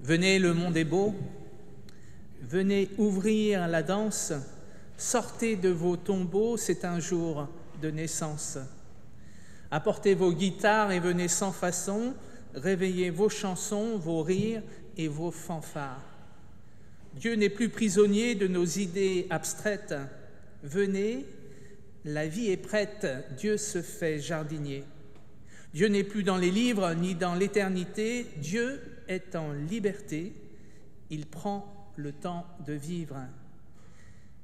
Venez, le monde est beau. Venez ouvrir la danse. Sortez de vos tombeaux, c'est un jour de naissance. Apportez vos guitares et venez sans façon, réveillez vos chansons, vos rires et vos fanfares. Dieu n'est plus prisonnier de nos idées abstraites. Venez, la vie est prête, Dieu se fait jardinier. Dieu n'est plus dans les livres ni dans l'éternité, Dieu est en liberté, il prend le temps de vivre.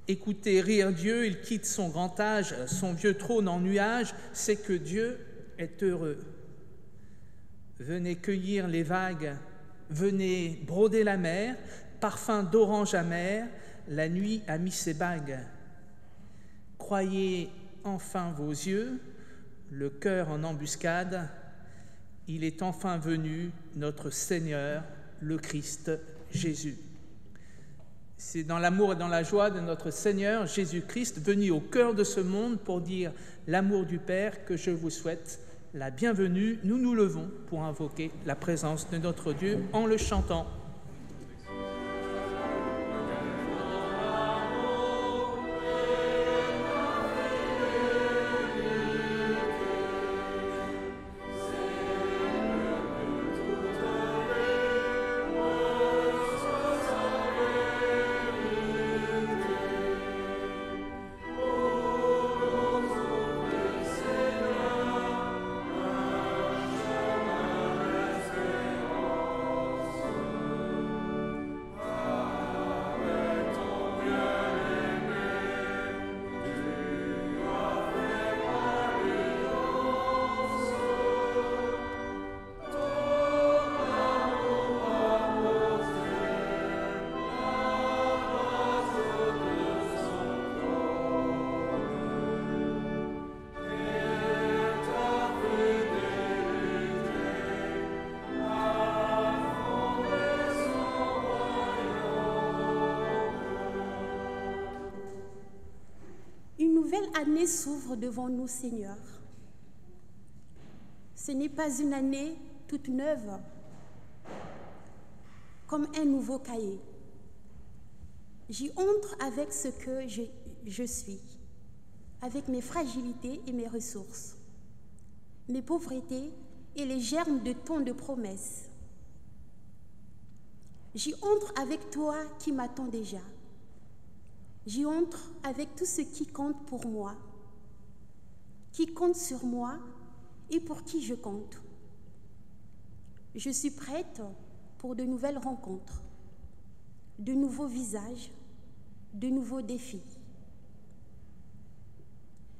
Écoutez rire Dieu, il quitte son grand âge, son vieux trône en nuages, c'est que Dieu est heureux. Venez cueillir les vagues, venez broder la mer, parfum d'orange amer, la nuit a mis ses bagues. Croyez enfin vos yeux, le cœur en embuscade, il est enfin venu, notre Seigneur, le Christ Jésus. C'est dans l'amour et dans la joie de notre Seigneur Jésus-Christ, venu au cœur de ce monde pour dire l'amour du Père, que je vous souhaite la bienvenue. Nous nous levons pour invoquer la présence de notre Dieu en le chantant. Année s'ouvre devant nous, Seigneur. Ce n'est pas une année toute neuve, comme un nouveau cahier. J'y entre avec ce que je suis, avec mes fragilités et mes ressources, mes pauvretés et les germes de tant de promesses. J'y entre avec toi qui m'attends déjà. J'y entre avec tout ce qui compte pour moi, qui compte sur moi et pour qui je compte. Je suis prête pour de nouvelles rencontres, de nouveaux visages, de nouveaux défis.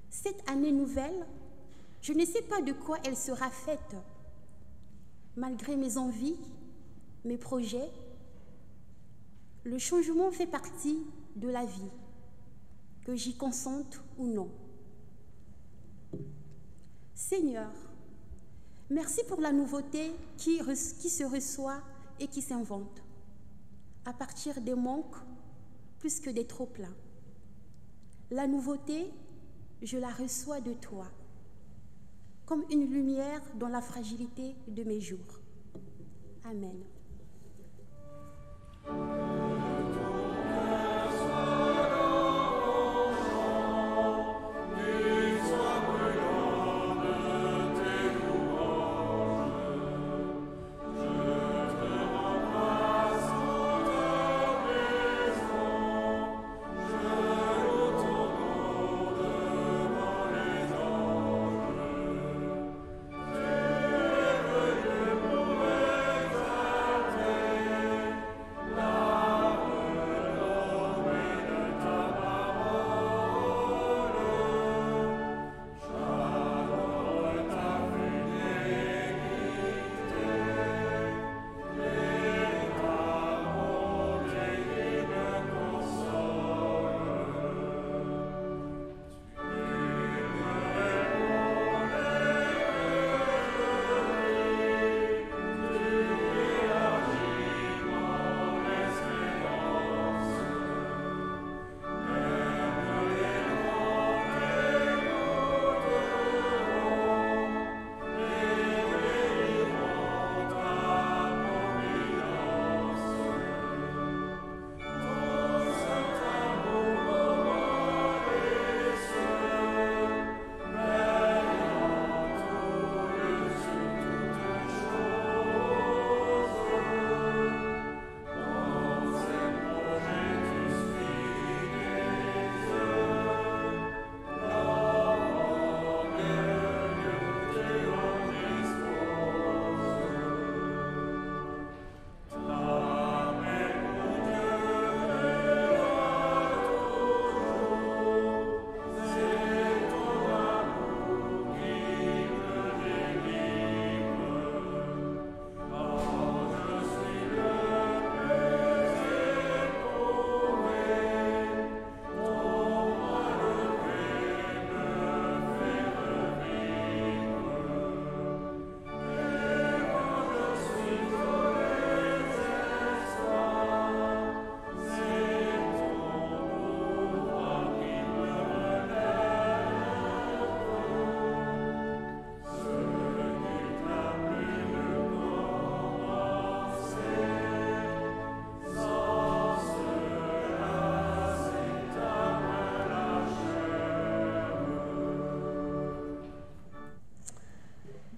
Cette année nouvelle, je ne sais pas de quoi elle sera faite. Malgré mes envies, mes projets, le changement fait partie de la vie, que j'y consente ou non. Seigneur, merci pour la nouveauté qui se reçoit et qui s'invente, à partir des manques plus que des trop-pleins. La nouveauté, je la reçois de toi, comme une lumière dans la fragilité de mes jours. Amen.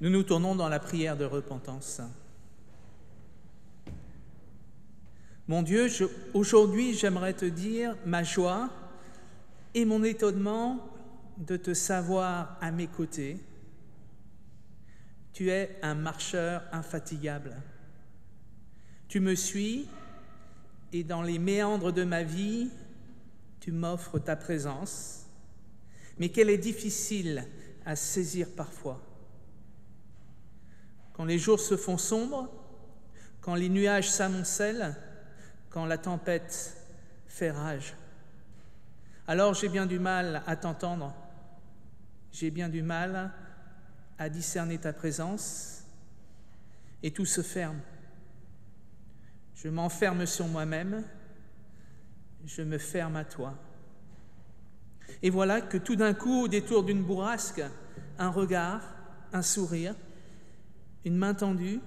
Nous nous tournons dans la prière de repentance. Mon Dieu, aujourd'hui j'aimerais te dire ma joie et mon étonnement de te savoir à mes côtés. Tu es un marcheur infatigable. Tu me suis et dans les méandres de ma vie, tu m'offres ta présence, mais qu'elle est difficile à saisir parfois. Quand les jours se font sombres, quand les nuages s'amoncellent, quand la tempête fait rage, alors j'ai bien du mal à t'entendre, j'ai bien du mal à discerner ta présence, et tout se ferme. Je m'enferme sur moi-même, je me ferme à toi. Et voilà que tout d'un coup, au détour d'une bourrasque, un regard, un sourire, une main tendue,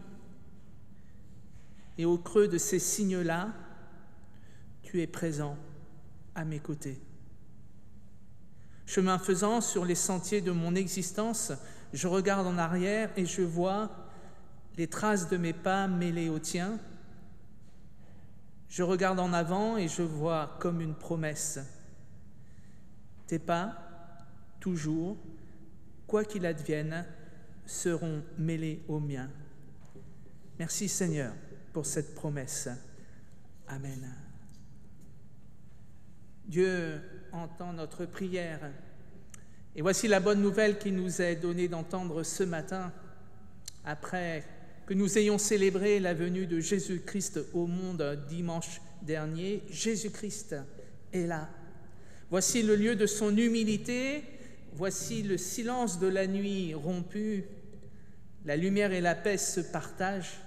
et au creux de ces signes-là, tu es présent à mes côtés. Chemin faisant, sur les sentiers de mon existence, je regarde en arrière et je vois les traces de mes pas mêlées aux tiens. Je regarde en avant et je vois comme une promesse. Tes pas, toujours, quoi qu'il advienne, seront mêlés aux miens. Merci Seigneur pour cette promesse. Amen. Dieu entend notre prière. Et voici la bonne nouvelle qui nous est donnée d'entendre ce matin, après que nous ayons célébré la venue de Jésus-Christ au monde dimanche dernier. Jésus-Christ est là. Voici le lieu de son humilité, voici le silence de la nuit rompu, la lumière et la paix se partagent.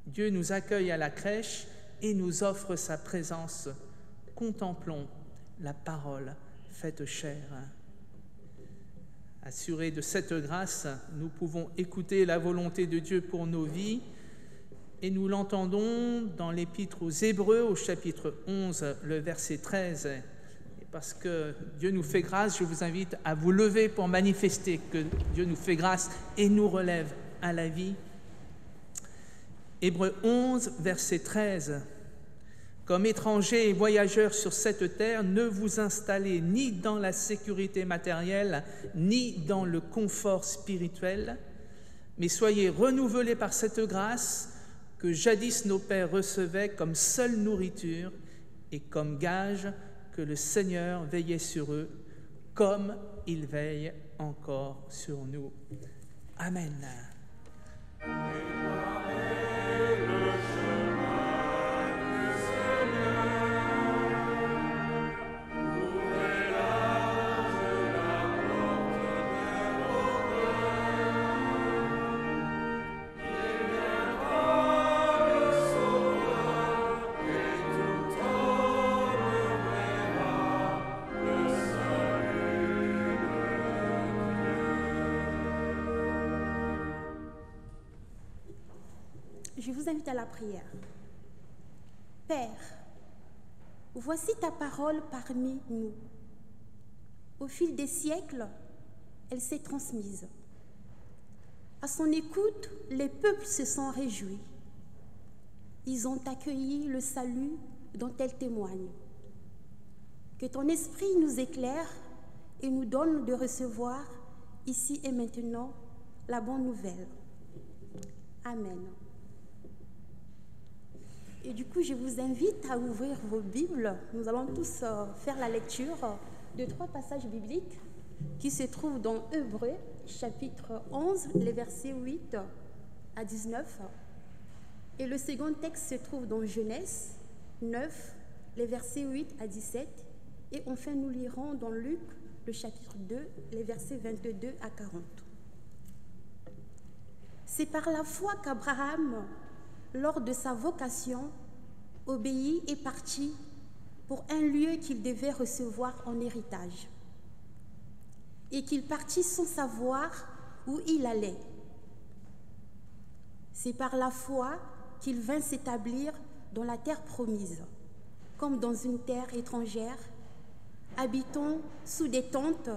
Dieu nous accueille à la crèche et nous offre sa présence. Contemplons la parole faite chair. Assurés de cette grâce, nous pouvons écouter la volonté de Dieu pour nos vies et nous l'entendons dans l'Épître aux Hébreux au chapitre 11, le verset 13. Et parce que Dieu nous fait grâce, je vous invite à vous lever pour manifester que Dieu nous fait grâce et nous relève à la vie. Hébreux 11, verset 13. Comme étrangers et voyageurs sur cette terre, ne vous installez ni dans la sécurité matérielle, ni dans le confort spirituel, mais soyez renouvelés par cette grâce que jadis nos pères recevaient comme seule nourriture et comme gage que le Seigneur veillait sur eux, comme il veille encore sur nous. Amen. Je vous invite à la prière. Père, voici ta parole parmi nous. Au fil des siècles, elle s'est transmise. À son écoute, les peuples se sont réjouis. Ils ont accueilli le salut dont elle témoigne. Que ton esprit nous éclaire et nous donne de recevoir, ici et maintenant, la bonne nouvelle. Amen. Et du coup, je vous invite à ouvrir vos Bibles. Nous allons tous faire la lecture de 3 passages bibliques qui se trouvent dans Hébreux, chapitre 11, les versets 8 à 19. Et le second texte se trouve dans Genèse 9, les versets 8 à 17. Et enfin, nous lirons dans Luc, le chapitre 2, les versets 22 à 40. C'est par la foi qu'Abraham, lors de sa vocation, obéit et partit pour un lieu qu'il devait recevoir en héritage, et qu'il partit sans savoir où il allait. C'est par la foi qu'il vint s'établir dans la terre promise, comme dans une terre étrangère, habitant sous des tentes,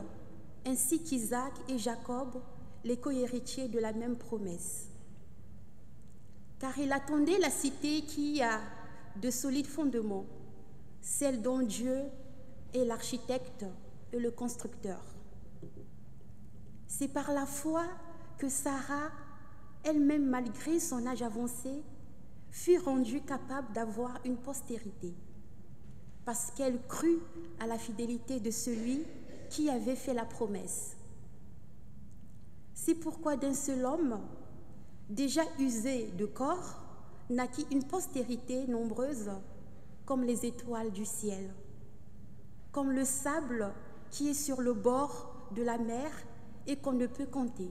ainsi qu'Isaac et Jacob, les co-héritiers de la même promesse. Car il attendait la cité qui a de solides fondements, celle dont Dieu est l'architecte et le constructeur. C'est par la foi que Sarah, elle-même malgré son âge avancé, fut rendue capable d'avoir une postérité, parce qu'elle crut à la fidélité de celui qui avait fait la promesse. C'est pourquoi d'un seul homme, déjà usé de corps, naquit une postérité nombreuse comme les étoiles du ciel, comme le sable qui est sur le bord de la mer et qu'on ne peut compter.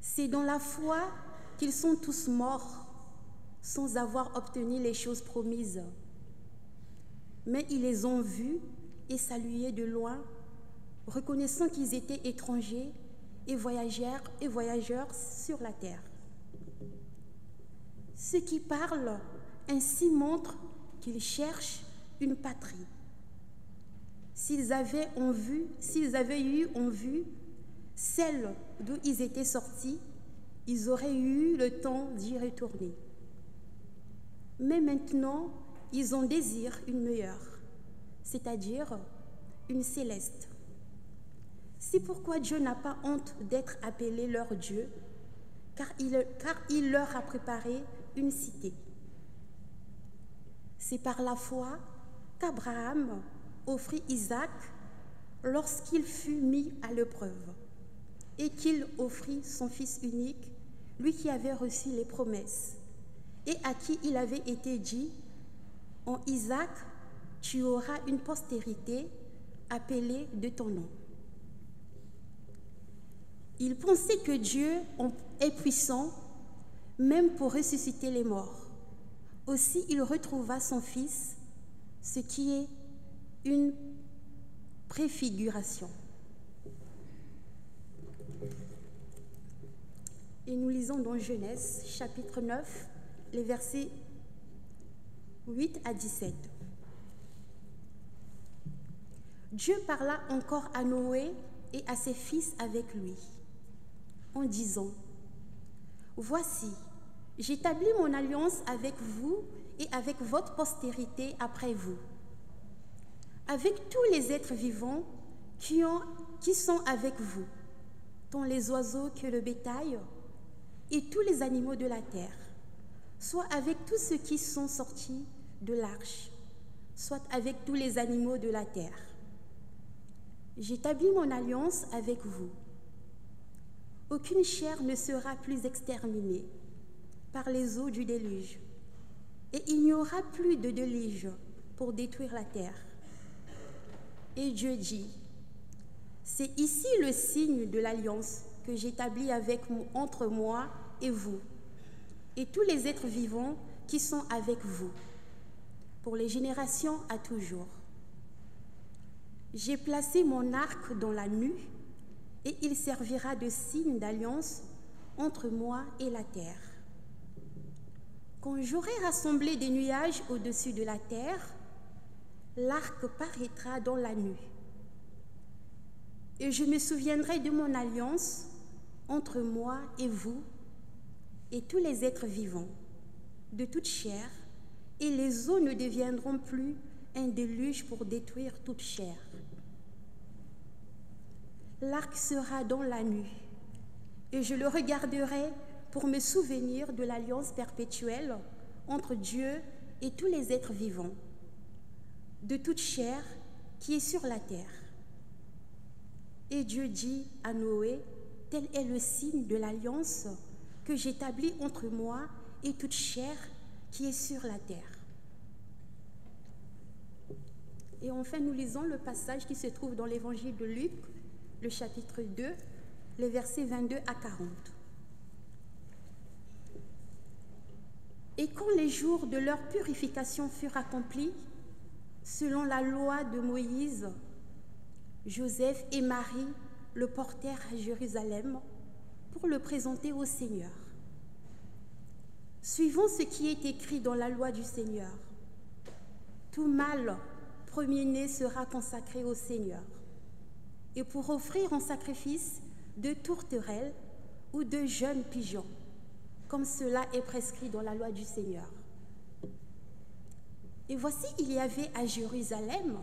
C'est dans la foi qu'ils sont tous morts sans avoir obtenu les choses promises. Mais ils les ont vus et salués de loin, reconnaissant qu'ils étaient étrangers et voyageurs sur la terre. Ceux qui parlent ainsi montrent qu'ils cherchent une patrie. S'ils avaient eu en vue celle d'où ils étaient sortis, ils auraient eu le temps d'y retourner. Mais maintenant, ils en désirent une meilleure, c'est-à-dire une céleste. C'est pourquoi Dieu n'a pas honte d'être appelé leur Dieu, car il leur a préparé une cité. C'est par la foi qu'Abraham offrit Isaac lorsqu'il fut mis à l'épreuve, et qu'il offrit son fils unique, lui qui avait reçu les promesses, et à qui il avait été dit, « En Isaac, tu auras une postérité appelée de ton nom. » Il pensait que Dieu est puissant, même pour ressusciter les morts. Aussi, il retrouva son fils, ce qui est une préfiguration. Et nous lisons dans Genèse, chapitre 9, les versets 8 à 17. Dieu parla encore à Noé et à ses fils avec lui, en disant, « Voici, j'établis mon alliance avec vous et avec votre postérité après vous, avec tous les êtres vivants qui sont avec vous, tant les oiseaux que le bétail, et tous les animaux de la terre, soit avec tous ceux qui sont sortis de l'arche, soit avec tous les animaux de la terre. J'établis mon alliance avec vous. Aucune chair ne sera plus exterminée par les eaux du déluge, et il n'y aura plus de déluge pour détruire la terre. » Et Dieu dit, « C'est ici le signe de l'alliance que j'établis entre moi et vous, et tous les êtres vivants qui sont avec vous, pour les générations à toujours. J'ai placé mon arc dans la nue, et il servira de signe d'alliance entre moi et la terre. Quand j'aurai rassemblé des nuages au-dessus de la terre, l'arc paraîtra dans la nue. Et je me souviendrai de mon alliance entre moi et vous et tous les êtres vivants, de toute chair, et les eaux ne deviendront plus un déluge pour détruire toute chair. L'arc sera dans la nue, et je le regarderai pour me souvenir de l'alliance perpétuelle entre Dieu et tous les êtres vivants, de toute chair qui est sur la terre. » Et Dieu dit à Noé, « Tel est le signe de l'alliance que j'établis entre moi et toute chair qui est sur la terre. » Et enfin, nous lisons le passage qui se trouve dans l'évangile de Luc, le chapitre 2, les versets 22 à 40. Et quand les jours de leur purification furent accomplis, selon la loi de Moïse, Joseph et Marie le portèrent à Jérusalem pour le présenter au Seigneur. Suivant ce qui est écrit dans la loi du Seigneur, tout mâle premier-né sera consacré au Seigneur. Et pour offrir en sacrifice de tourterelles ou de jeunes pigeons, comme cela est prescrit dans la loi du Seigneur. Et voici, il y avait à Jérusalem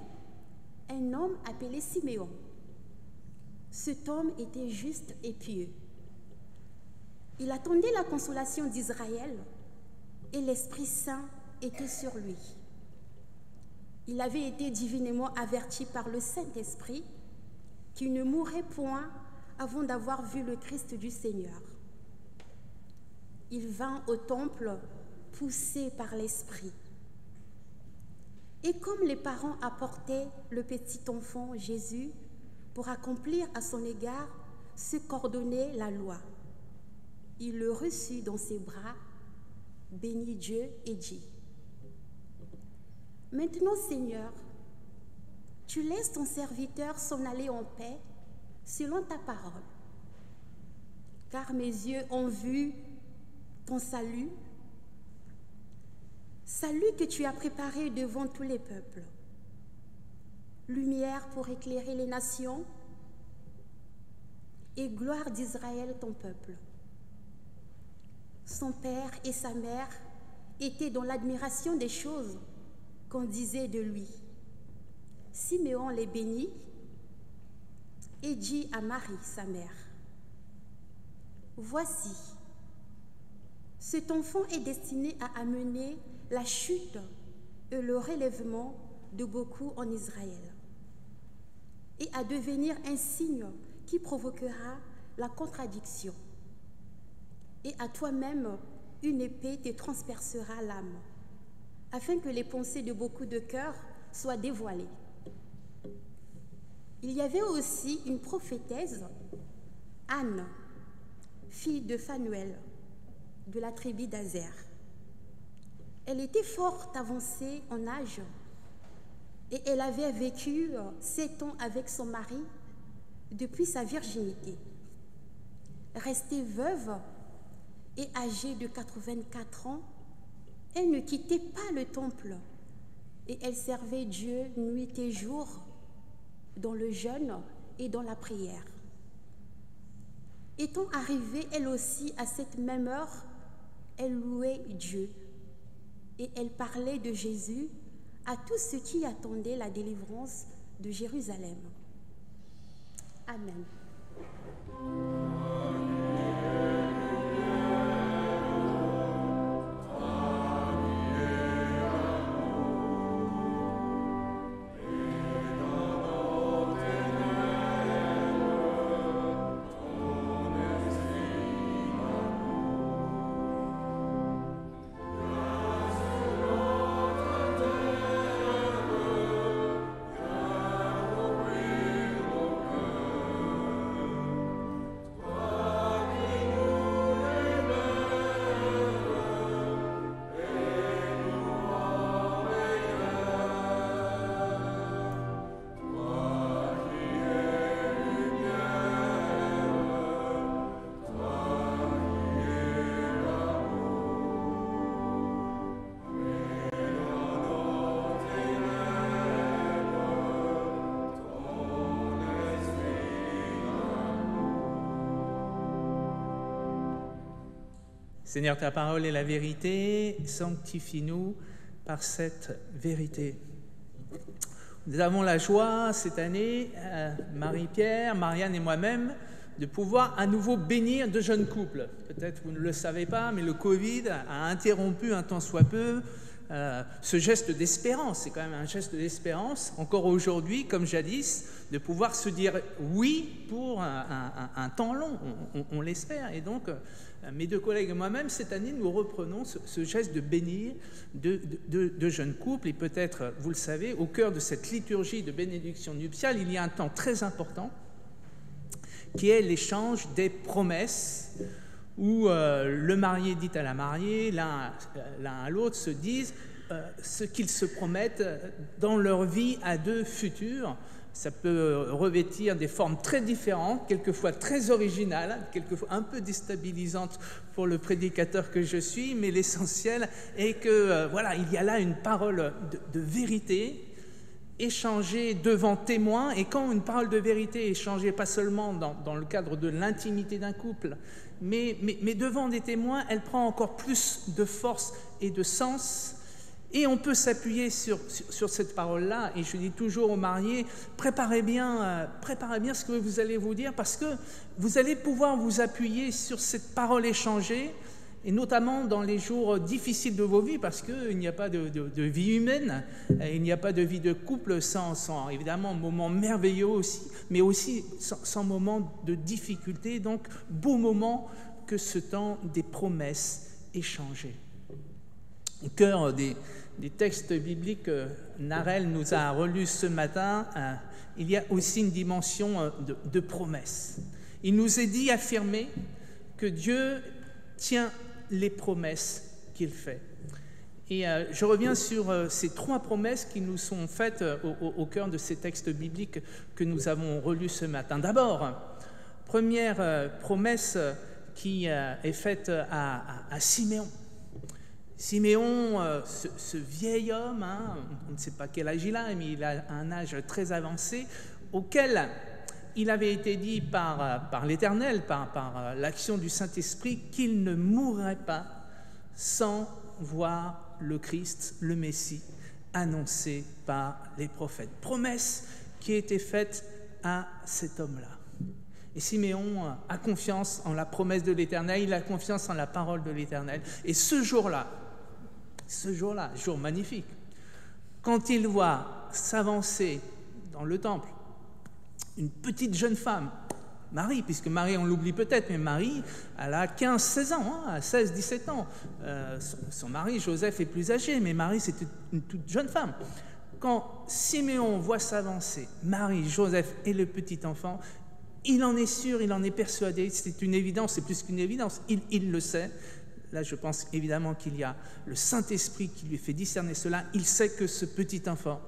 un homme appelé Siméon. Cet homme était juste et pieux. Il attendait la consolation d'Israël et l'Esprit Saint était sur lui. Il avait été divinement averti par le Saint-Esprit qu'il ne mourrait point avant d'avoir vu le Christ du Seigneur. Il vint au temple poussé par l'Esprit. Et comme les parents apportaient le petit enfant Jésus pour accomplir à son égard ce qu'ordonnait la loi, il le reçut dans ses bras, bénit Dieu et dit: « Maintenant, Seigneur, tu laisses ton serviteur s'en aller en paix selon ta parole, car mes yeux ont vu ton salut, salut que tu as préparé devant tous les peuples, lumière pour éclairer les nations et gloire d'Israël ton peuple. » Son père et sa mère étaient dans l'admiration des choses qu'on disait de lui. Siméon les bénit et dit à Marie, sa mère: « Voici, cet enfant est destiné à amener la chute et le relèvement de beaucoup en Israël, et à devenir un signe qui provoquera la contradiction. Et à toi-même, une épée te transpercera l'âme, afin que les pensées de beaucoup de cœurs soient dévoilées. » Il y avait aussi une prophétesse, Anne, fille de Phanuel, de la tribu d'Azer. Elle était fort avancée en âge et elle avait vécu 7 ans avec son mari depuis sa virginité. Restée veuve et âgée de 84 ans, elle ne quittait pas le temple et elle servait Dieu nuit et jour dans le jeûne et dans la prière. Étant arrivée elle aussi à cette même heure, elle louait Dieu et elle parlait de Jésus à tous ceux qui attendaient la délivrance de Jérusalem. Amen. Seigneur, ta parole est la vérité, sanctifie-nous par cette vérité. Nous avons la joie cette année, Marie-Pierre, Marianne et moi-même, de pouvoir à nouveau bénir 2 jeunes couples. Peut-être vous ne le savez pas, mais le Covid a interrompu un tant soit peu ce geste d'espérance. C'est quand même un geste d'espérance, encore aujourd'hui, comme jadis, de pouvoir se dire oui pour un temps long, on l'espère. Et donc, mes 2 collègues et moi-même, cette année, nous reprenons ce geste de bénir de jeunes couples. Et peut-être, vous le savez, au cœur de cette liturgie de bénédiction nuptiale, il y a un temps très important qui est l'échange des promesses, où le marié dit à la mariée, l'un à l'autre se disent ce qu'ils se promettent dans leur vie à 2 futures. Ça peut revêtir des formes très différentes, quelquefois très originales, quelquefois un peu déstabilisantes pour le prédicateur que je suis, mais l'essentiel est que, voilà, il y a là une parole de vérité échangée devant témoins. Et quand une parole de vérité est échangée, pas seulement dans le cadre de l'intimité d'un couple, mais devant des témoins, elle prend encore plus de force et de sens. Et on peut s'appuyer sur cette parole-là. Et je dis toujours aux mariés, préparez bien ce que vous allez vous dire, parce que vous allez pouvoir vous appuyer sur cette parole échangée, et notamment dans les jours difficiles de vos vies, parce qu'il n'y a pas de vie humaine, il n'y a pas de vie de couple sans évidemment moments merveilleux aussi, mais aussi sans moments de difficulté. Donc, beau moment que ce temps des promesses échangées. Au cœur des textes bibliques que Narelle nous a relus ce matin, il y a aussi une dimension de promesse. Il nous est dit, affirmé, que Dieu tient les promesses qu'il fait. Et je reviens sur ces 3 promesses qui nous sont faites au cœur de ces textes bibliques que nous avons relus ce matin. D'abord, première promesse qui est faite à Siméon. Siméon, ce vieil homme, on ne sait pas quel âge il a, mais il a un âge très avancé, auquel il avait été dit par l'Éternel, par l'action du Saint-Esprit, qu'il ne mourrait pas sans voir le Christ, le Messie, annoncé par les prophètes. Promesse qui a été faite à cet homme-là. Et Siméon a confiance en la promesse de l'Éternel, il a confiance en la parole de l'Éternel. Et ce jour-là, jour magnifique, quand il voit s'avancer dans le temple une petite jeune femme, Marie, puisque Marie, on l'oublie peut-être, mais Marie, elle a 15-16 ans, 16-17 ans. Son mari, Joseph, est plus âgé, mais Marie, c'est une toute jeune femme. Quand Siméon voit s'avancer Marie, Joseph et le petit enfant, il en est sûr, il en est persuadé, c'est une évidence, c'est plus qu'une évidence, il le sait. Là, je pense évidemment qu'il y a le Saint-Esprit qui lui fait discerner cela. Il sait que ce petit enfant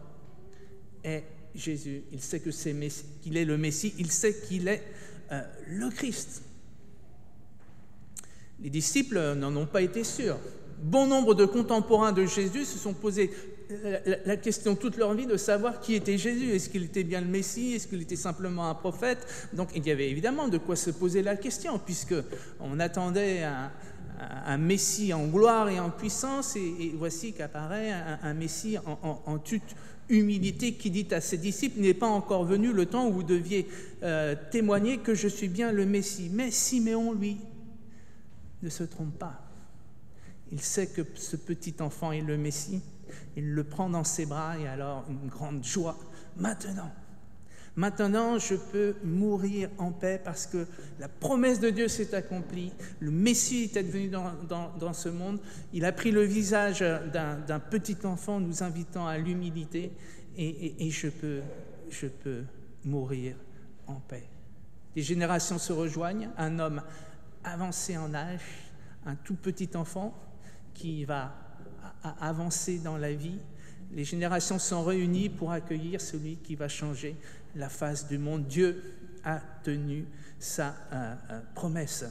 est Jésus, il sait qu'il est le Messie, il sait qu'il est le Christ. Les disciples n'en ont pas été sûrs. Bon nombre de contemporains de Jésus se sont posés la question toute leur vie de savoir qui était Jésus. Est-ce qu'il était bien le Messie? Est-ce qu'il était simplement un prophète? Donc il y avait évidemment de quoi se poser la question, puisqu'on attendait un Messie en gloire et en puissance, et voici qu'apparaît un Messie en toute humilité qui dit à ses disciples, il n'est pas encore venu le temps où vous deviez témoigner que je suis bien le Messie. Mais Siméon, lui, ne se trompe pas. Il sait que ce petit enfant est le Messie, il le prend dans ses bras, et alors une grande joie. Maintenant, je peux mourir en paix parce que la promesse de Dieu s'est accomplie. Le Messie est advenu dans ce monde. Il a pris le visage d'un petit enfant nous invitant à l'humilité, et je peux mourir en paix. Les générations se rejoignent, un homme avancé en âge, un tout petit enfant qui va avancer dans la vie. Les générations sont réunies pour accueillir celui qui va changer la face du monde. Dieu a tenu sa promesse.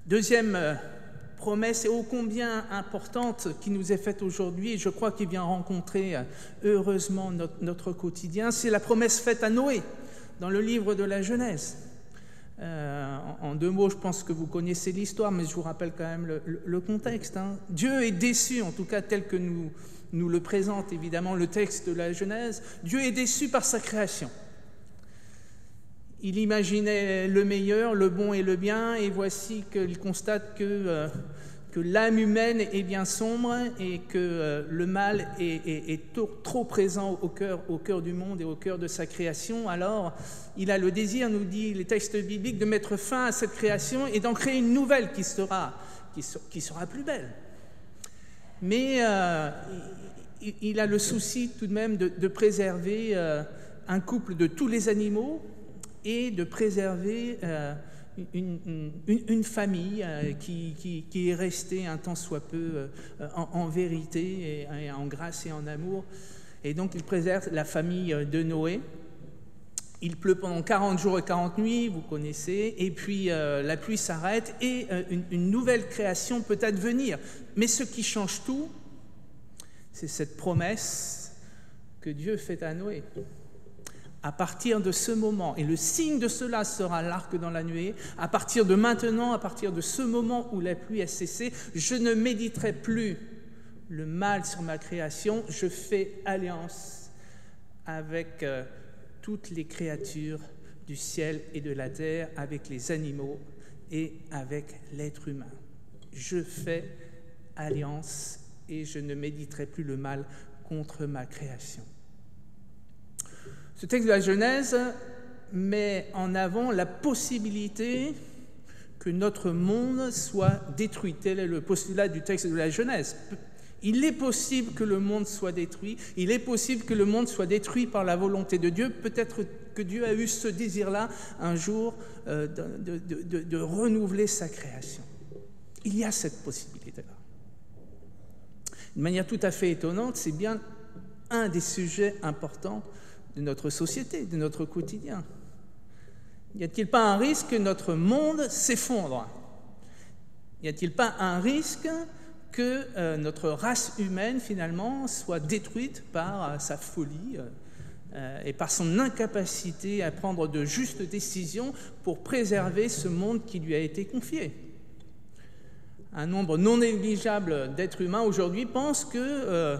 Deuxième promesse, et ô combien importante, qui nous est faite aujourd'hui, et je crois qu'il vient rencontrer heureusement notre quotidien, c'est la promesse faite à Noé dans le livre de la Genèse. En 2 mots, je pense que vous connaissez l'histoire, mais je vous rappelle quand même le contexte. Dieu est déçu, en tout cas tel que nous le présente évidemment le texte de la Genèse. Dieu est déçu par sa création. Il imaginait le meilleur, le bon et le bien, et voici qu'il constate que l'âme humaine est bien sombre et que le mal est trop présent au cœur du monde et au cœur de sa création. Alors, il a le désir, nous dit les textes bibliques, de mettre fin à cette création et d'en créer une nouvelle qui sera plus belle. Mais il a le souci tout de même de préserver un couple de tous les animaux et de préserver une famille qui est restée un tant soit peu en vérité et en grâce et en amour. Et donc il préserve la famille de Noé. Il pleut pendant 40 jours et 40 nuits, vous connaissez, et puis la pluie s'arrête et une nouvelle création peut advenir. venir. Mais ce qui change tout, c'est cette promesse, que Dieu fait à Noé. À partir de ce moment, et le signe de cela sera l'arc dans la nuée, à partir de maintenant, à partir de ce moment où la pluie a cessé, je ne méditerai plus le mal sur ma création, je fais alliance avec toutes les créatures du ciel et de la terre, avec les animaux et avec l'être humain. Je fais alliance et je ne méditerai plus le mal contre ma création. Ce texte de la Genèse met en avant la possibilité que notre monde soit détruit. Tel est le postulat du texte de la Genèse. Il est possible que le monde soit détruit. Il est possible que le monde soit détruit par la volonté de Dieu. Peut-être que Dieu a eu ce désir-là un jour de renouveler sa création. Il y a cette possibilité-là. De manière tout à fait étonnante, c'est bien un des sujets importants de notre société, de notre quotidien. Y a-t-il pas un risque que notre monde s'effondre? Y a-t-il pas un risque que notre race humaine, finalement, soit détruite par sa folie et par son incapacité à prendre de justes décisions pour préserver ce monde qui lui a été confié? Un nombre non négligeable d'êtres humains aujourd'hui pensent que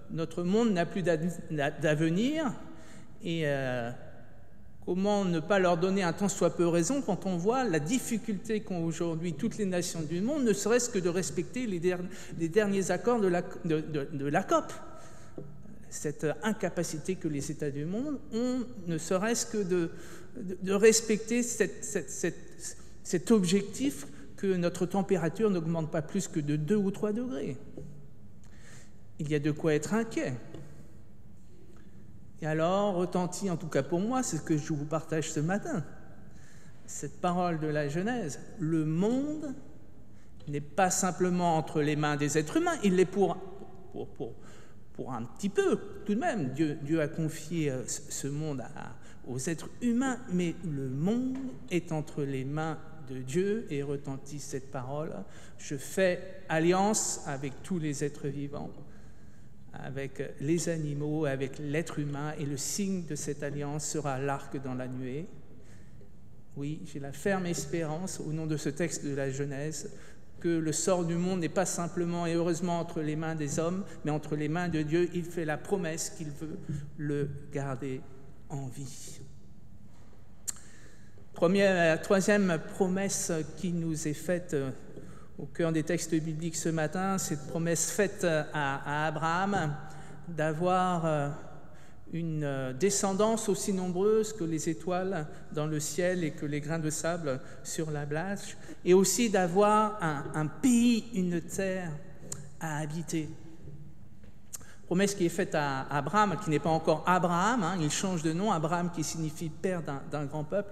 notre monde n'a plus d'avenir. Et comment ne pas leur donner un tant soit peu raison quand on voit la difficulté qu'ont aujourd'hui toutes les nations du monde, ne serait-ce que de respecter les derniers accords de la COP. Cette incapacité que les États du monde ont, ne serait-ce que de respecter cet objectif que notre température n'augmente pas plus que de 2 ou 3 degrés. Il y a de quoi être inquiet. Et alors, retentit, en tout cas pour moi, c'est ce que je vous partage ce matin, cette parole de la Genèse. Le monde n'est pas simplement entre les mains des êtres humains, il l'est pour un petit peu, tout de même. Dieu a confié ce monde aux êtres humains, mais le monde est entre les mains de Dieu, et retentit cette parole. Je fais alliance avec tous les êtres vivants, avec les animaux, avec l'être humain, et le signe de cette alliance sera l'arc dans la nuée. Oui, j'ai la ferme espérance, au nom de ce texte de la Genèse, que le sort du monde n'est pas simplement et heureusement entre les mains des hommes, mais entre les mains de Dieu. Il fait la promesse qu'il veut le garder en vie. Troisième promesse qui nous est faite au cœur des textes bibliques ce matin, cette promesse faite à Abraham d'avoir une descendance aussi nombreuse que les étoiles dans le ciel et que les grains de sable sur la plage, et aussi d'avoir un pays, une terre à habiter. Promesse qui est faite à Abraham, qui n'est pas encore Abraham, il change de nom, Abraham qui signifie père d'un grand peuple.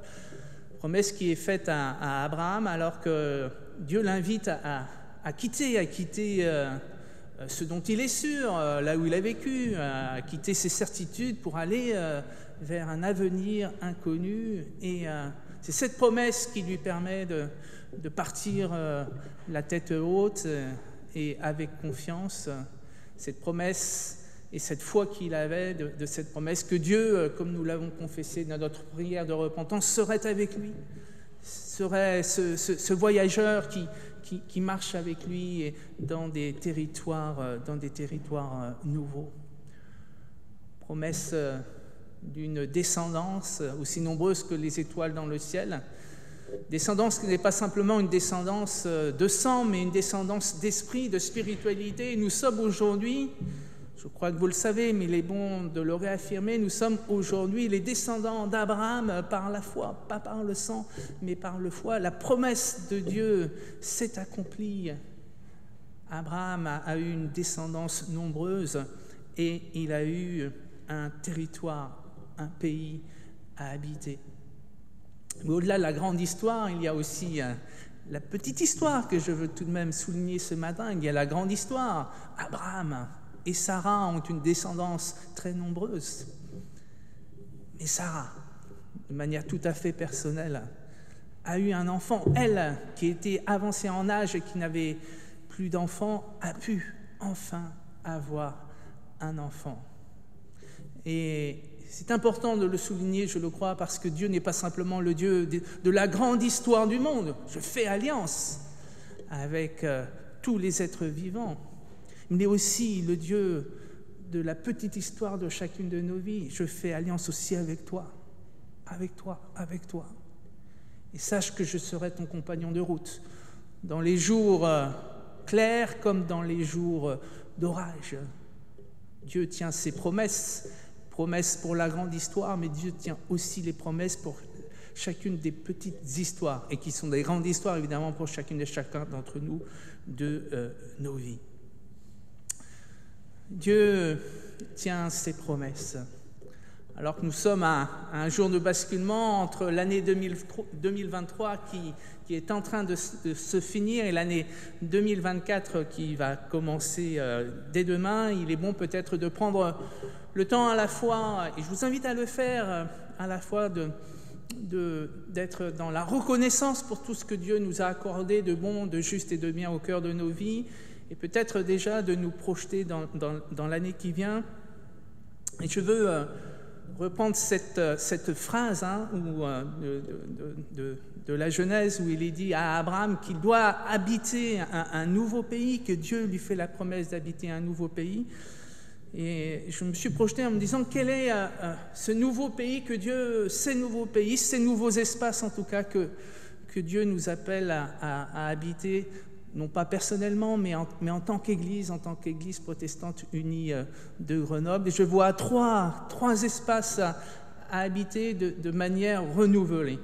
Promesse qui est faite à Abraham alors que Dieu l'invite à quitter ce dont il est sûr, là où il a vécu, à quitter ses certitudes pour aller vers un avenir inconnu. Et c'est cette promesse qui lui permet de partir la tête haute et avec confiance. Cette promesse et cette foi qu'il avait de cette promesse que Dieu, comme nous l'avons confessé dans notre prière de repentance, serait avec lui, serait ce voyageur qui marche avec lui dans des territoires nouveaux. Promesse d'une descendance aussi nombreuse que les étoiles dans le ciel. Descendance qui n'est pas simplement une descendance de sang, mais une descendance d'esprit, de spiritualité. Nous sommes aujourd'hui, je crois que vous le savez, mais il est bon de le réaffirmer, nous sommes aujourd'hui les descendants d'Abraham par la foi, pas par le sang, mais par la foi. La promesse de Dieu s'est accomplie. Abraham a eu une descendance nombreuse et il a eu un territoire, un pays à habiter. Mais au-delà de la grande histoire, il y a aussi la petite histoire que je veux tout de même souligner ce matin. Il y a la grande histoire. Abraham et Sarah ont une descendance très nombreuse. Mais Sarah, de manière tout à fait personnelle, a eu un enfant. Elle, qui était avancée en âge et qui n'avait plus d'enfant, a pu enfin avoir un enfant. Et c'est important de le souligner, je le crois, parce que Dieu n'est pas simplement le Dieu de la grande histoire du monde. Je fais alliance avec tous les êtres vivants. Il est aussi le Dieu de la petite histoire de chacune de nos vies. Je fais alliance aussi avec toi, avec toi, avec toi. Et sache que je serai ton compagnon de route, dans les jours clairs comme dans les jours d'orage. Dieu tient ses promesses pour la grande histoire, mais Dieu tient aussi les promesses pour chacune des petites histoires, et qui sont des grandes histoires, évidemment, pour chacune et chacun d'entre nous de nos vies. Dieu tient ses promesses. Alors que nous sommes à un jour de basculement entre l'année 2023 qui est en train de se finir et l'année 2024 qui va commencer dès demain, il est bon peut-être de prendre le temps à la fois, et je vous invite à le faire, à la fois d'être dans la reconnaissance pour tout ce que Dieu nous a accordé de bon, de juste et de bien au cœur de nos vies, et peut-être déjà de nous projeter dans l'année qui vient. Et je veux reprendre cette phrase de la Genèse où il est dit à Abraham qu'il doit habiter un nouveau pays, que Dieu lui fait la promesse d'habiter un nouveau pays. Et je me suis projeté en me disant quel est ce nouveau pays que Dieu, ces nouveaux pays, ces nouveaux espaces en tout cas que Dieu nous appelle à habiter, non pas personnellement, mais en tant qu'Église protestante unie de Grenoble. Et je vois trois espaces à habiter de manière renouvelée.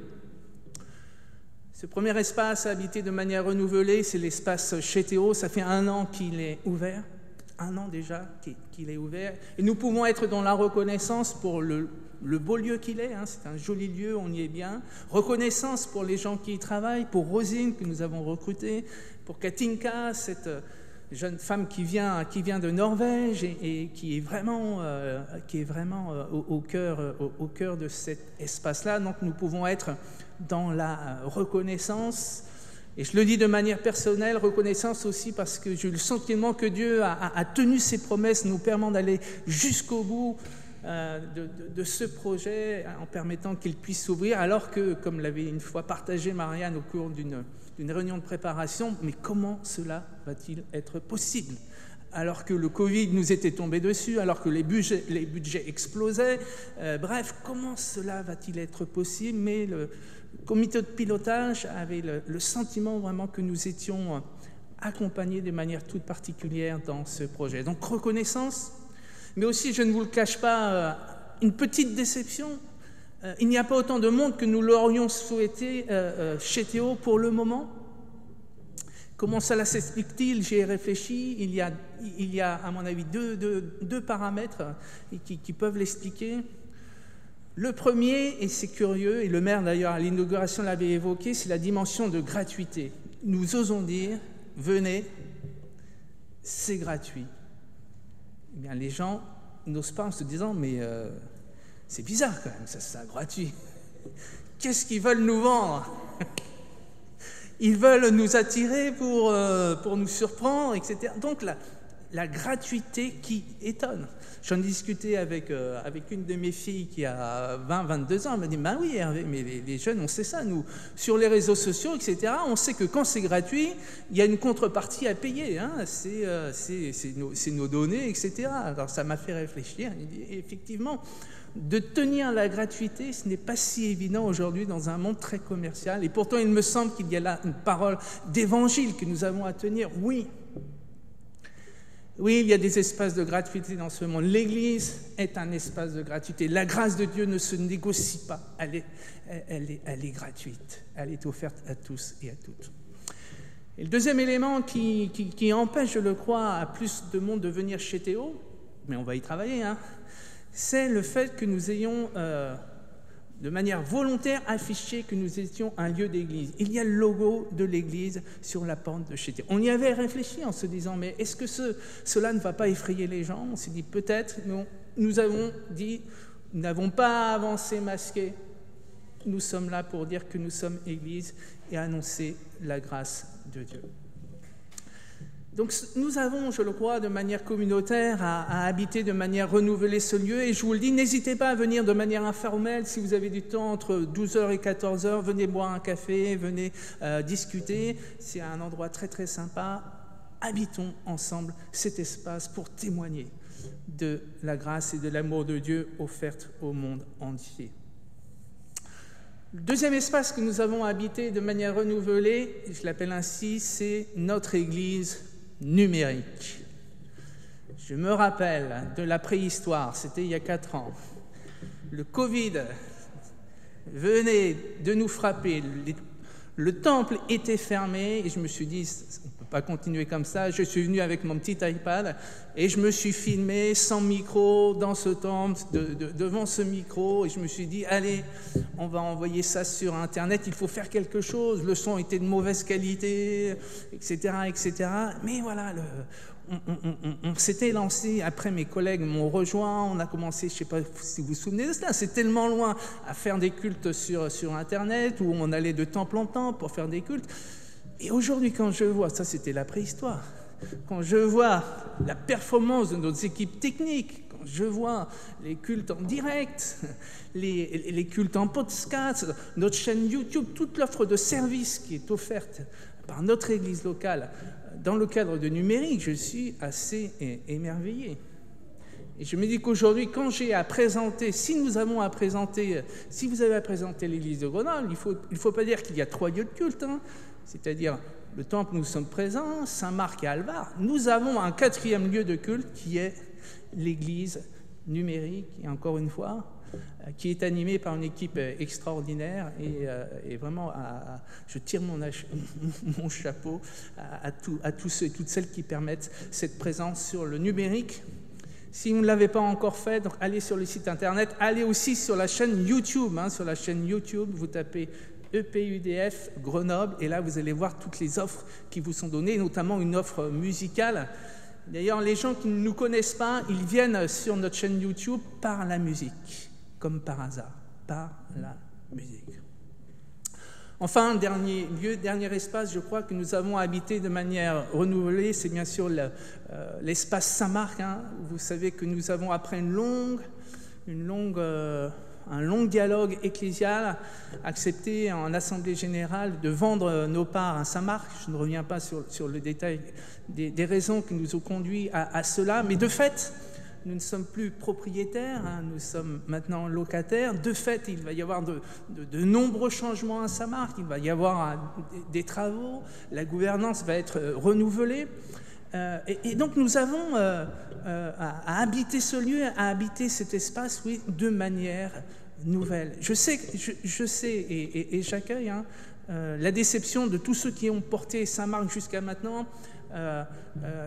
Ce premier espace à habiter de manière renouvelée, c'est l'espace Chétéo. Ça fait 1 an qu'il est ouvert. 1 an déjà qu'il est ouvert. Et nous pouvons être dans la reconnaissance pour le beau lieu qu'il est. C'est un joli lieu, on y est bien. Reconnaissance pour les gens qui y travaillent, pour Rosine que nous avons recrutée, pour Katinka, cette jeune femme qui vient de Norvège et qui est vraiment au cœur de cet espace-là. Donc nous pouvons être dans la reconnaissance. Et je le dis de manière personnelle, reconnaissance aussi parce que j'ai le sentiment que Dieu a tenu ses promesses, nous permettant d'aller jusqu'au bout de ce projet en permettant qu'il puisse s'ouvrir, alors que, comme l'avait une fois partagé Marianne au cours d'une réunion de préparation, mais comment cela va-t-il être possible ? Alors que le Covid nous était tombé dessus, alors que les budgets explosaient, bref, comment cela va-t-il être possible ? Mais le comité de pilotage avait le sentiment vraiment que nous étions accompagnés de manière toute particulière dans ce projet. Donc reconnaissance, mais aussi, je ne vous le cache pas, une petite déception. Il n'y a pas autant de monde que nous l'aurions souhaité chez Théo pour le moment. Comment cela s'explique-t-il ? J'y ai réfléchi. Il y a, à mon avis, deux paramètres qui peuvent l'expliquer. Le premier, et c'est curieux, et le maire d'ailleurs à l'inauguration l'avait évoqué, c'est la dimension de gratuité. Nous osons dire, venez, c'est gratuit. Eh bien, les gens n'osent pas en se disant, mais c'est bizarre quand même, ça c'est gratuit. Qu'est-ce qu'ils veulent nous vendre ? Ils veulent nous attirer pour nous surprendre, etc. Donc la gratuité qui étonne. J'en ai discuté avec une de mes filles qui a 20-22 ans. Elle m'a dit, ben oui Hervé, mais les jeunes, on sait ça, nous. Sur les réseaux sociaux, etc., on sait que quand c'est gratuit, il y a une contrepartie à payer. C'est nos données, etc. Alors ça m'a fait réfléchir. Et effectivement, de tenir la gratuité, ce n'est pas si évident aujourd'hui dans un monde très commercial. Et pourtant, il me semble qu'il y a là une parole d'évangile que nous avons à tenir. Oui, il y a des espaces de gratuité dans ce monde. L'Église est un espace de gratuité. La grâce de Dieu ne se négocie pas. Elle est gratuite. Elle est offerte à tous et à toutes. Et le deuxième élément qui empêche, je le crois, à plus de monde de venir chez Théo, mais on va y travailler, c'est le fait que nous ayons, de manière volontaire, affiché que nous étions un lieu d'église. Il y a le logo de l'église sur la porte de chez Théo. On y avait réfléchi en se disant, mais est-ce que cela ne va pas effrayer les gens ? On s'est dit, peut-être, non. Nous avons dit, nous n'avons pas avancé masqué. Nous sommes là pour dire que nous sommes église et annoncer la grâce de Dieu. Donc nous avons, je le crois, de manière communautaire à habiter de manière renouvelée ce lieu. Et je vous le dis, n'hésitez pas à venir de manière informelle. Si vous avez du temps entre 12h et 14h, venez boire un café, venez discuter. C'est un endroit très très sympa. Habitons ensemble cet espace pour témoigner de la grâce et de l'amour de Dieu offerte au monde entier. Le deuxième espace que nous avons habité de manière renouvelée, je l'appelle ainsi, c'est notre Église numérique. Je me rappelle de la préhistoire, c'était il y a 4 ans. Le Covid venait de nous frapper, le temple était fermé et je me suis dit, on ne peut pas continuer comme ça. Je suis venu avec mon petit iPad et je me suis filmé sans micro dans ce temple, devant ce micro, et je me suis dit, allez, on va envoyer ça sur Internet, il faut faire quelque chose. Le son était de mauvaise qualité, etc., etc. Mais voilà, on s'était lancé, après mes collègues m'ont rejoint, on a commencé, je ne sais pas si vous vous souvenez de cela, c'est tellement loin, à faire des cultes sur Internet, où on allait de temple en temple pour faire des cultes. Et aujourd'hui, quand je vois, ça c'était la préhistoire, quand je vois la performance de nos équipes techniques, quand je vois les cultes en direct, les cultes en podcast, notre chaîne YouTube, toute l'offre de services qui est offerte par notre Église locale, dans le cadre de numérique, je suis assez émerveillé. Et je me dis qu'aujourd'hui, quand j'ai à présenter, si vous avez à présenter l'Église de Grenoble, il faut pas dire qu'il y a 3 lieux de culte, hein. C'est-à-dire le temple, nous sommes présents, Saint-Marc et Alvar. Nous avons un 4e lieu de culte qui est l'Église numérique, et encore une fois, qui est animée par une équipe extraordinaire, et vraiment, je tire mon chapeau à tous ceux et toutes celles qui permettent cette présence sur le numérique. Si vous ne l'avez pas encore fait, donc allez sur le site internet, allez aussi sur la chaîne YouTube. Sur la chaîne YouTube, vous tapez EPUDF Grenoble, et là vous allez voir toutes les offres qui vous sont données, notamment une offre musicale. D'ailleurs, les gens qui ne nous connaissent pas, ils viennent sur notre chaîne YouTube par la musique, comme par hasard, par la musique. Enfin, dernier lieu, dernier espace, je crois que nous avons habité de manière renouvelée, c'est bien sûr l'espace Saint-Marc. Vous savez que nous avons, après un long dialogue ecclésial, accepté en Assemblée Générale de vendre nos parts à Saint-Marc. Je ne reviens pas sur le détail des raisons qui nous ont conduits à cela, mais de fait, nous ne sommes plus propriétaires, nous sommes maintenant locataires. De fait, il va y avoir de nombreux changements à Saint-Marc, il va y avoir des travaux, la gouvernance va être renouvelée. Et donc nous avons à habiter ce lieu, à habiter cet espace, oui, de manière nouvelle. Je sais et j'accueille la déception de tous ceux qui ont porté Saint-Marc jusqu'à maintenant,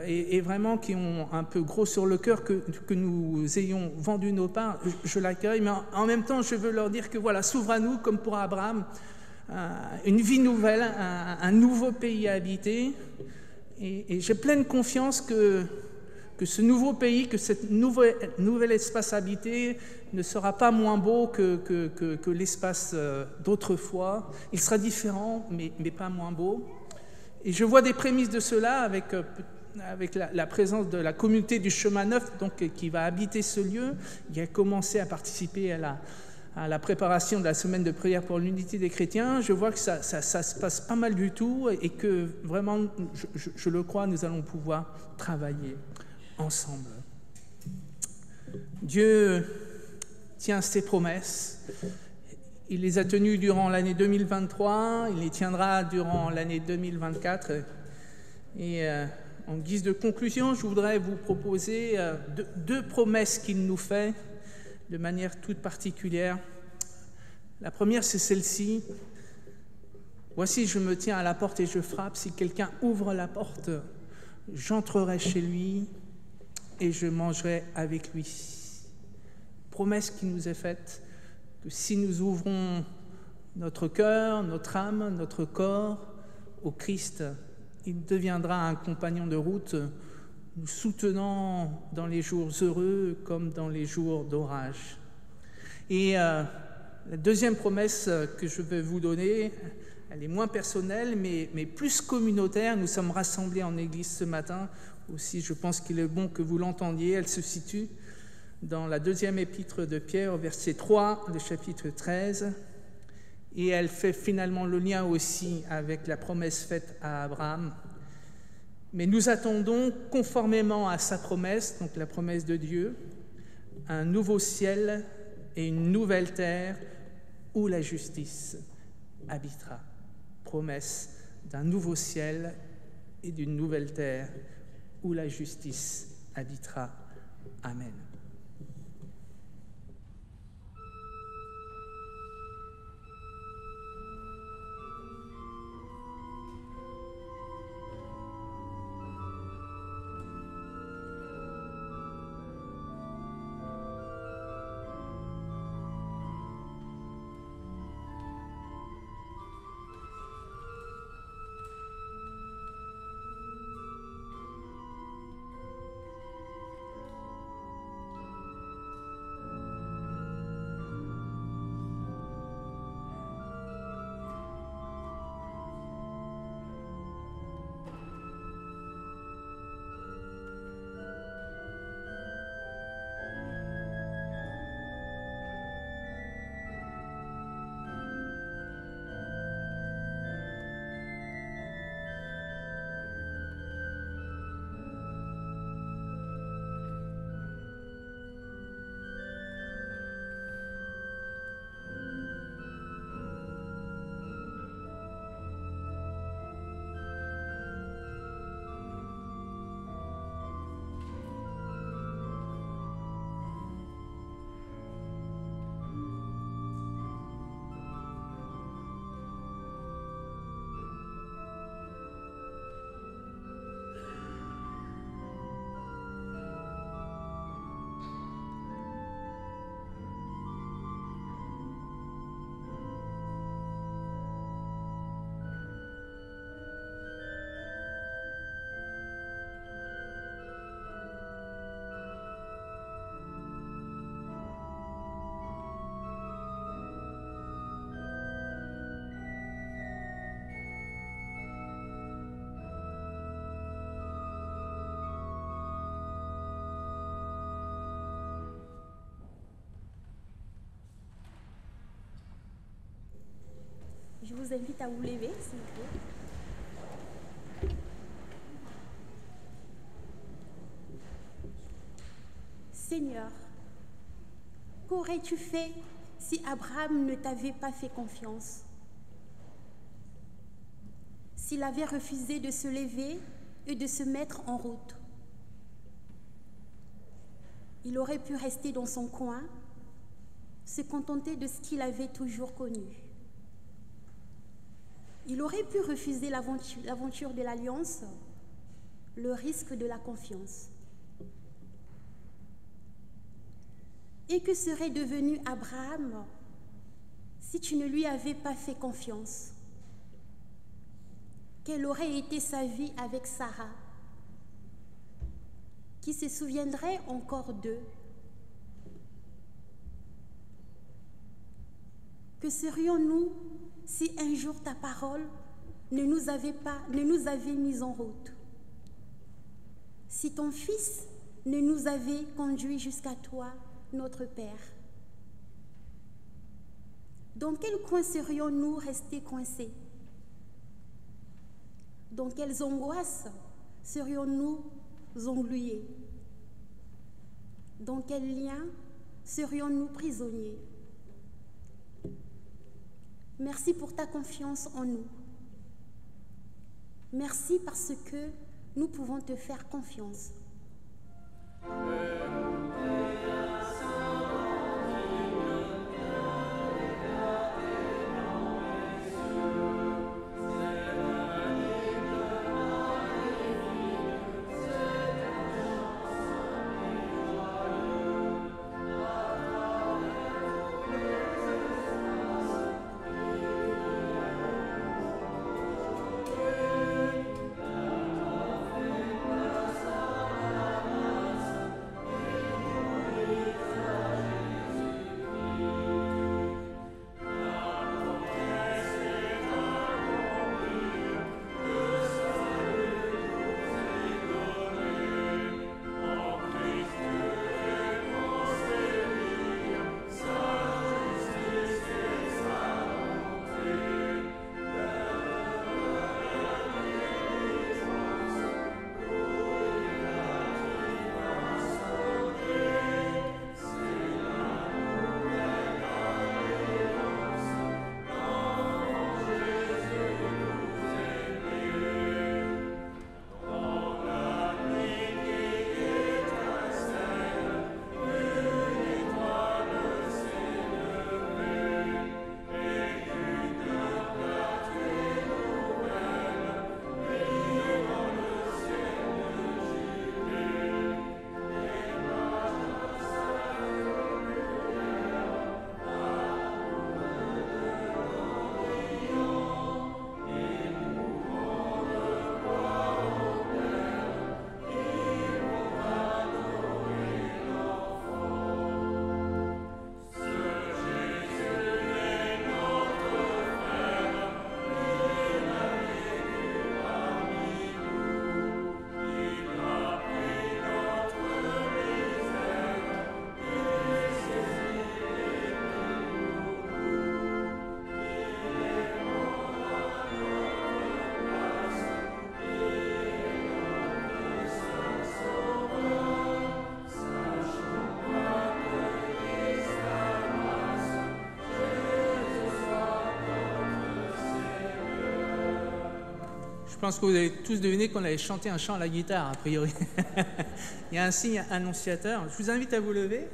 et vraiment qui ont un peu gros sur le cœur que nous ayons vendu nos parts. Je l'accueille, mais en même temps je veux leur dire que voilà, s'ouvre à nous, comme pour Abraham, une vie nouvelle, un nouveau pays à habiter. Et j'ai pleine confiance que ce nouveau pays, que cet nouvel espace habité ne sera pas moins beau que l'espace d'autrefois. Il sera différent, mais pas moins beau. Et je vois des prémices de cela avec la présence de la communauté du Chemin Neuf, donc, qui va habiter ce lieu, qui a commencé à participer à la préparation de la semaine de prière pour l'unité des chrétiens. Je vois que ça se passe pas mal du tout, et que vraiment, je le crois, nous allons pouvoir travailler ensemble. Dieu tient ses promesses. Il les a tenues durant l'année 2023, il les tiendra durant l'année 2024. Et en guise de conclusion, je voudrais vous proposer 2 promesses qu'il nous fait de manière toute particulière. La première, c'est celle-ci. Voici, je me tiens à la porte et je frappe. Si quelqu'un ouvre la porte, j'entrerai chez lui et je mangerai avec lui. Promesse qui nous est faite, que si nous ouvrons notre cœur, notre âme, notre corps au Christ, il deviendra un compagnon de route, nous soutenant dans les jours heureux comme dans les jours d'orage. Et la deuxième promesse que je vais vous donner, elle est moins personnelle, mais plus communautaire. Nous sommes rassemblés en église ce matin. Aussi, je pense qu'il est bon que vous l'entendiez. Elle se situe dans la deuxième épître de Pierre, au verset 3, le chapitre 13. Et elle fait finalement le lien aussi avec la promesse faite à Abraham. Mais nous attendons, conformément à sa promesse, donc la promesse de Dieu, un nouveau ciel et une nouvelle terre où la justice habitera. Promesse d'un nouveau ciel et d'une nouvelle terre où la justice habitera. Amen. Je vous invite à vous lever, s'il vous plaît. Seigneur, qu'aurais-tu fait si Abraham ne t'avait pas fait confiance? S'il avait refusé de se lever et de se mettre en route? Il aurait pu rester dans son coin, se contenter de ce qu'il avait toujours connu. Il aurait pu refuser l'aventure de l'alliance, le risque de la confiance. Et que serait devenu Abraham si tu ne lui avais pas fait confiance? Quelle aurait été sa vie avec Sarah? Qui se souviendrait encore d'eux? Que serions-nous si un jour ta parole ne nous avait mis en route? Si ton Fils ne nous avait conduits jusqu'à toi, notre Père? Dans quel coin serions-nous restés coincés? Dans quelles angoisses serions-nous englués? Dans quel lien serions-nous prisonniers? Merci pour ta confiance en nous. Merci parce que nous pouvons te faire confiance. pense que vous avez tous deviné qu'on allait chanter un chant à la guitare, a priori. Il y a un signe annonciateur. Je vous invite à vous lever.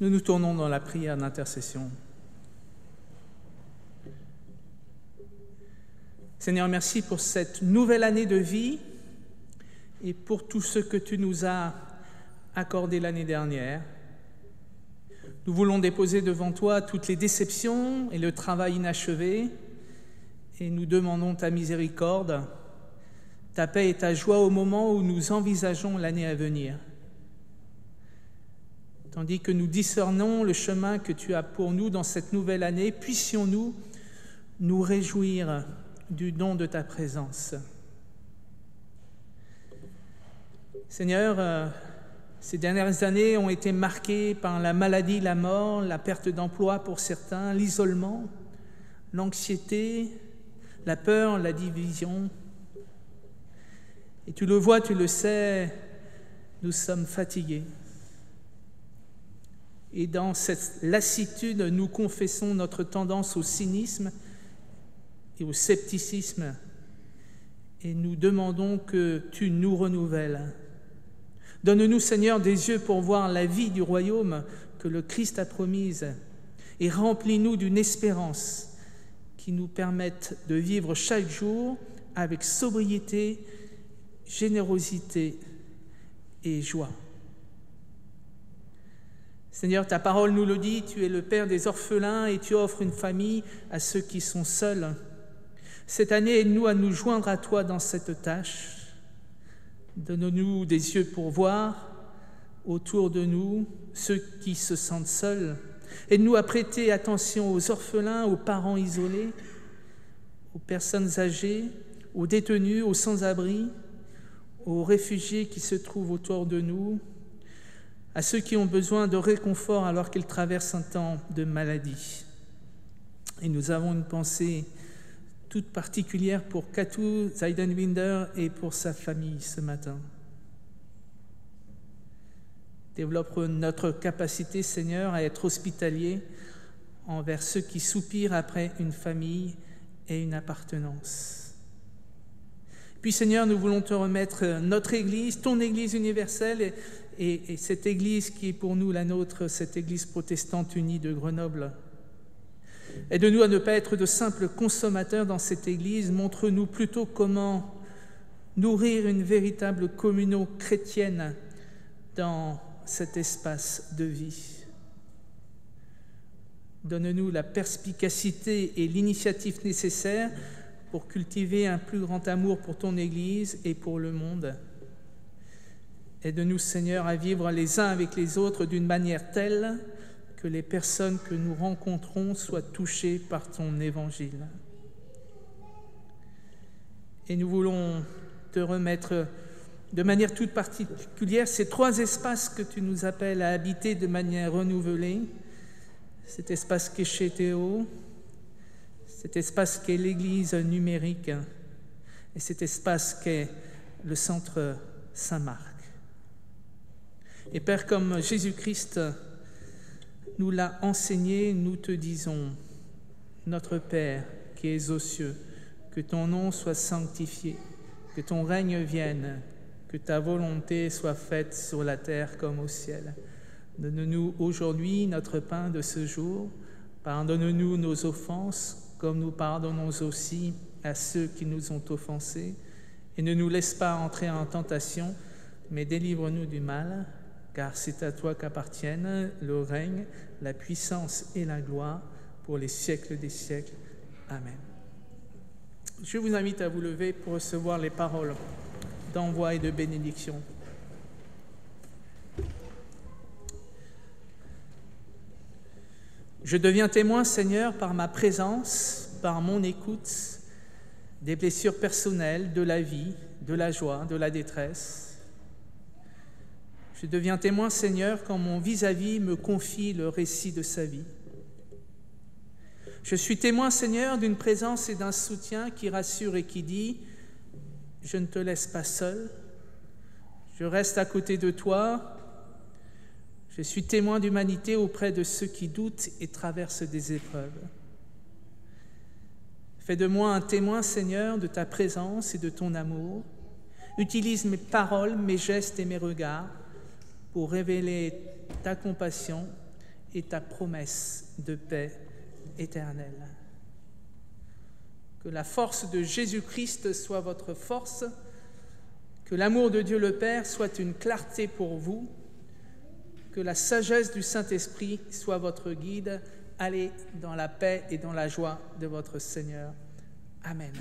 Nous nous tournons dans la prière d'intercession. Seigneur, merci pour cette nouvelle année de vie et pour tout ce que tu nous as accordé l'année dernière. Nous voulons déposer devant toi toutes les déceptions et le travail inachevé et nous demandons ta miséricorde, ta paix et ta joie au moment où nous envisageons l'année à venir. Tandis que nous discernons le chemin que tu as pour nous dans cette nouvelle année, puissions-nous nous réjouir du don de ta présence. Seigneur, ces dernières années ont été marquées par la maladie, la mort, la perte d'emploi pour certains, l'isolement, l'anxiété, la peur, la division. Et tu le vois, tu le sais, nous sommes fatigués. Et dans cette lassitude, nous confessons notre tendance au cynisme et au scepticisme. Et nous demandons que tu nous renouvelles. Donne-nous, Seigneur, des yeux pour voir la vie du royaume que le Christ a promise. Et remplis-nous d'une espérance qui nous permette de vivre chaque jour avec sobriété, générosité et joie. Seigneur, ta parole nous le dit, tu es le Père des orphelins et tu offres une famille à ceux qui sont seuls. Cette année, aide-nous à nous joindre à toi dans cette tâche. Donne-nous des yeux pour voir autour de nous ceux qui se sentent seuls, Aide-nous à prêter attention aux orphelins, aux parents isolés, aux personnes âgées, aux détenus, aux sans-abri, aux réfugiés qui se trouvent autour de nous, à ceux qui ont besoin de réconfort alors qu'ils traversent un temps de maladie. Et nous avons une pensée toute particulière pour Katou Zeidenwinder et pour sa famille ce matin. Développe notre capacité, Seigneur, à être hospitalier envers ceux qui soupirent après une famille et une appartenance. Puis, Seigneur, nous voulons te remettre notre Église, ton Église universelle et cette Église qui est pour nous la nôtre, cette Église protestante unie de Grenoble. Aide-nous à ne pas être de simples consommateurs dans cette Église. Montre-nous plutôt comment nourrir une véritable communion chrétienne dans cet espace de vie. Donne-nous la perspicacité et l'initiative nécessaires pour cultiver un plus grand amour pour ton Église et pour le monde. Aide-nous, Seigneur, à vivre les uns avec les autres d'une manière telle que les personnes que nous rencontrons soient touchées par ton évangile. Et nous voulons te remettre de manière toute particulière ces 3 espaces que tu nous appelles à habiter de manière renouvelée. Cet espace qu'est chez Théo, cet espace qu'est l'Église numérique et cet espace qu'est le centre Saint-Marc. Et Père, comme Jésus-Christ nous l'a enseigné, nous te disons, notre Père qui es aux cieux, que ton nom soit sanctifié, que ton règne vienne, que ta volonté soit faite sur la terre comme au ciel. Donne-nous aujourd'hui notre pain de ce jour. Pardonne-nous nos offenses, comme nous pardonnons aussi à ceux qui nous ont offensés. Et ne nous laisse pas entrer en tentation, mais délivre-nous du mal, car c'est à toi qu'appartiennent le règne, la puissance et la gloire pour les siècles des siècles. Amen. Je vous invite à vous lever pour recevoir les paroles d'envoi et de bénédiction. Je deviens témoin, Seigneur, par ma présence, par mon écoute, des blessures personnelles, de la vie, de la joie, de la détresse. Je deviens témoin, Seigneur, quand mon vis-à-vis me confie le récit de sa vie. Je suis témoin, Seigneur, d'une présence et d'un soutien qui rassure et qui dit « Je ne te laisse pas seul, je reste à côté de toi. Je suis témoin d'humanité auprès de ceux qui doutent et traversent des épreuves. Fais de moi un témoin, Seigneur, de ta présence et de ton amour. Utilise mes paroles, mes gestes et mes regards pour révéler ta compassion et ta promesse de paix éternelle. Que la force de Jésus-Christ soit votre force, que l'amour de Dieu le Père soit une clarté pour vous, que la sagesse du Saint-Esprit soit votre guide. Allez dans la paix et dans la joie de votre Seigneur. Amen.